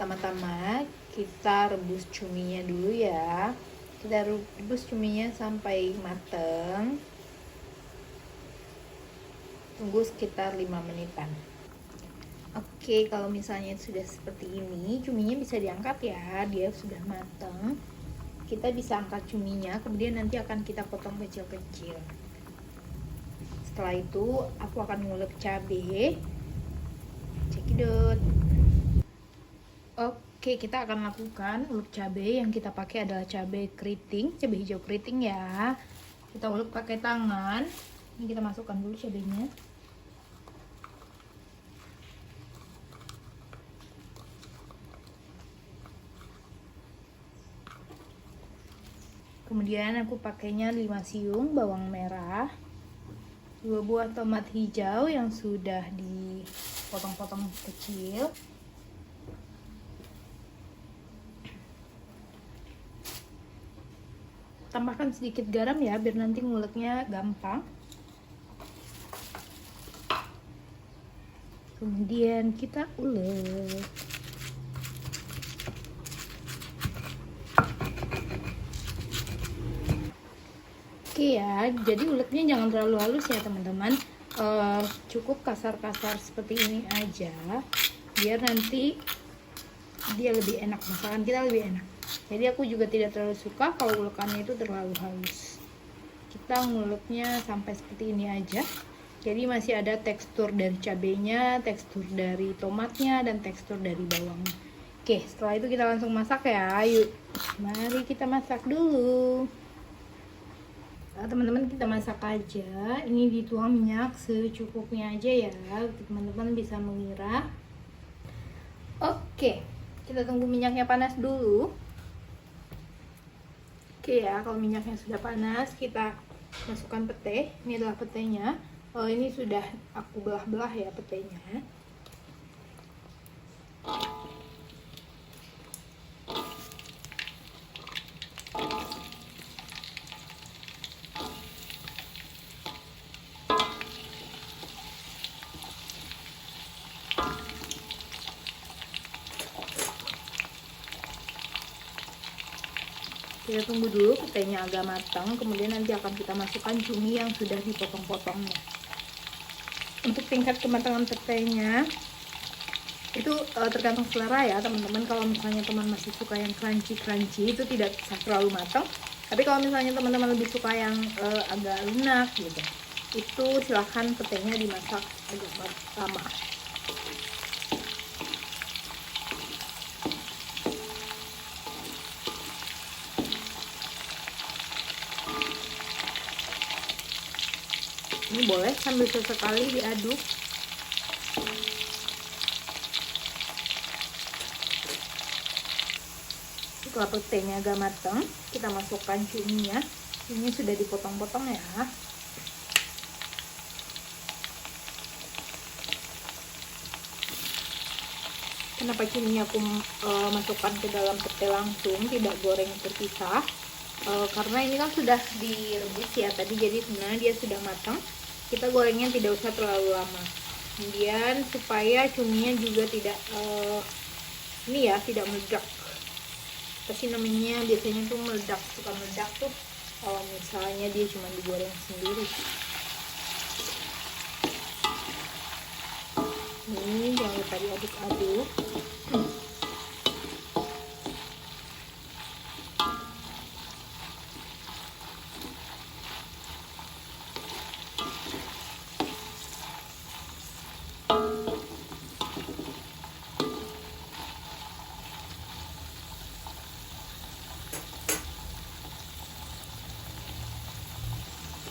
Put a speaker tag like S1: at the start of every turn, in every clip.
S1: Pertama-tama kita rebus cuminya dulu ya. Kita rebus cuminya sampai mateng. Tunggu sekitar 5 menitan. Oke, kalau misalnya sudah seperti ini, cuminya bisa diangkat ya, dia sudah mateng. Kita bisa angkat cuminya, kemudian nanti akan kita potong kecil-kecil. Setelah itu aku akan ngulek cabai. Cekidot. Oke, kita akan lakukan ulek cabai. Yang kita pakai adalah cabai keriting, cabai hijau keriting ya. Kita ulek pakai tangan. Ini kita masukkan dulu cabainya. Kemudian aku pakainya 5 siung bawang merah, 2 buah tomat hijau yang sudah dipotong-potong kecil, tambahkan sedikit garam ya biar nanti nguleknya gampang. Kemudian kita ulek. Oke ya, jadi uleknya jangan terlalu halus ya teman-teman, cukup kasar-kasar seperti ini aja biar nanti dia lebih enak, masakan kita lebih enak. Jadi aku juga tidak terlalu suka kalau ulekannya itu terlalu halus. Kita nguleknya sampai seperti ini aja, jadi masih ada tekstur dari cabenya, tekstur dari tomatnya, dan tekstur dari bawangnya. Oke, setelah itu kita langsung masak ya. Yuk, mari kita masak dulu. Nah, teman-teman, kita masak aja. Ini dituang minyak secukupnya aja ya, teman-teman bisa mengira. Oke, kita tunggu minyaknya panas dulu. Oke ya, kalau minyaknya sudah panas, kita masukkan pete. Ini adalah petenya. Ini sudah aku belah-belah ya petenya. Kita tunggu dulu petenya agak matang, kemudian nanti akan kita masukkan cumi yang sudah dipotong-potongnya. Untuk tingkat kematangan petenya itu tergantung selera ya teman-teman. Kalau misalnya teman masih suka yang crunchy itu tidak terlalu matang. Tapi kalau misalnya teman-teman lebih suka yang agak lunak gitu, itu silahkan petenya dimasak agak lama. Ini boleh sambil sesekali diaduk. Setelah petenya agak matang, kita masukkan cuminya. Ini sudah dipotong-potong ya. Kenapa cuminya aku masukkan ke dalam pete langsung, tidak goreng terpisah? Karena ini kan sudah direbus ya tadi, jadi sebenarnya dia sudah matang. Kita gorengnya tidak usah terlalu lama. Kemudian supaya cuminya juga tidak ini ya, tidak meledak. Pasti namanya biasanya tuh meledak, suka meledak tuh kalau misalnya dia cuma digoreng sendiri. Ini jangan lupa diaduk-aduk.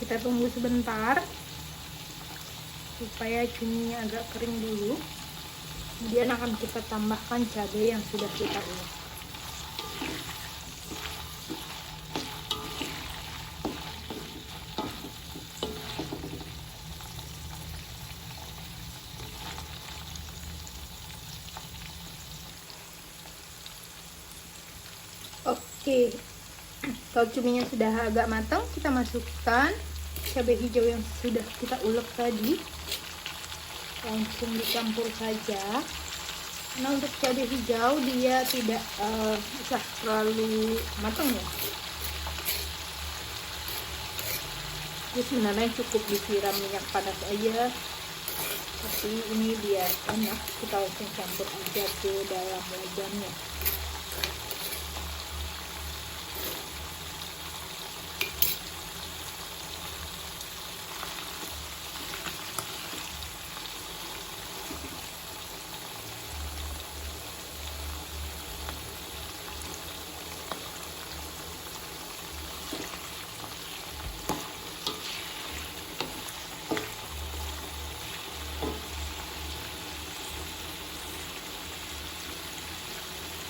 S1: Kita tunggu sebentar supaya cuminya agak kering dulu. Kemudian akan kita tambahkan cabai yang sudah kita ulek. Oke, kalau cuminya sudah agak matang, kita masukkan cabai hijau yang sudah kita ulek tadi. Langsung dicampur saja. Nah, untuk cabai hijau dia tidak usah terlalu matang ya. Jadi sebenarnya cukup disiram minyak panas aja, tapi ini biar enak kita langsung campur aja ke dalam wajannya.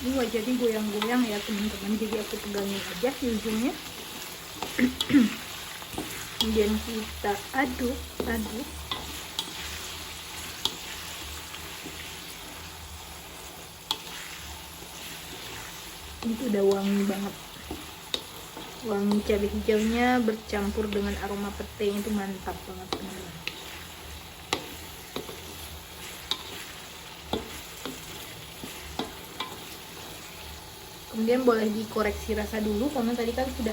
S1: Ini wajannya goyang-goyang ya teman-teman, jadi aku pegangin aja di ujungnya. Kemudian kita aduk. Itu udah wangi banget, wangi cabai hijaunya bercampur dengan aroma pete, itu mantap banget teman-teman. Kemudian boleh dikoreksi rasa dulu karena tadi kan sudah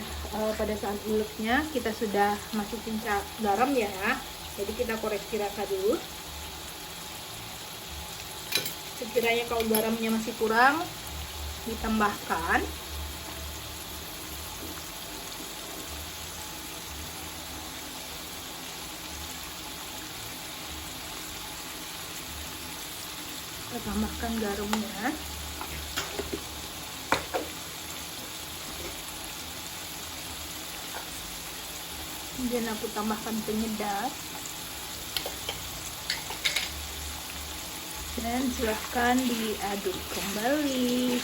S1: pada saat uleknya kita sudah masukin garam ya, jadi kita koreksi rasa dulu. Sekiranya kalau garamnya masih kurang, ditambahkan. Kita tambahkan garamnya. Kemudian aku tambahkan penyedap dan silahkan diaduk kembali.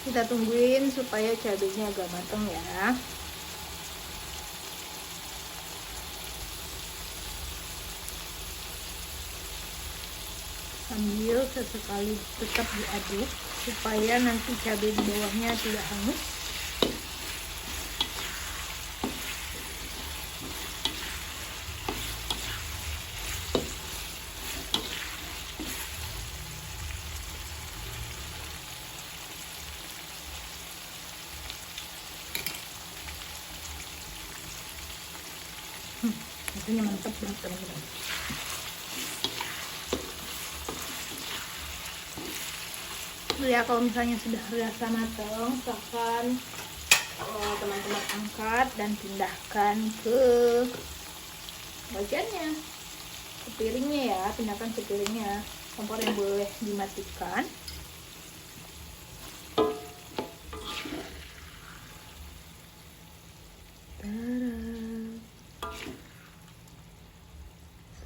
S1: Kita tungguin supaya cabenya agak matang ya. Sambil sesekali tetap diaduk supaya nanti cabai di bawahnya tidak hangus. Rasanya mantap banget teman-teman. Ya kalau misalnya sudah rasa matang, silahkan teman-teman angkat dan pindahkan ke wajannya, ke piringnya ya, pindahkan ke piringnya. Kompor yang boleh dimatikan.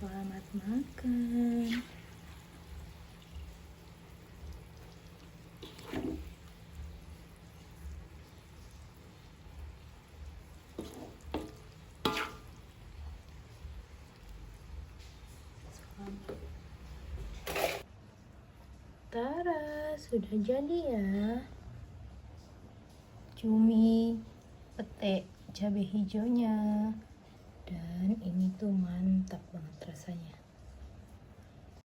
S1: Selamat makan. Tara, sudah jadi ya cumi pete cabai hijaunya, dan ini tuh mantap banget rasanya.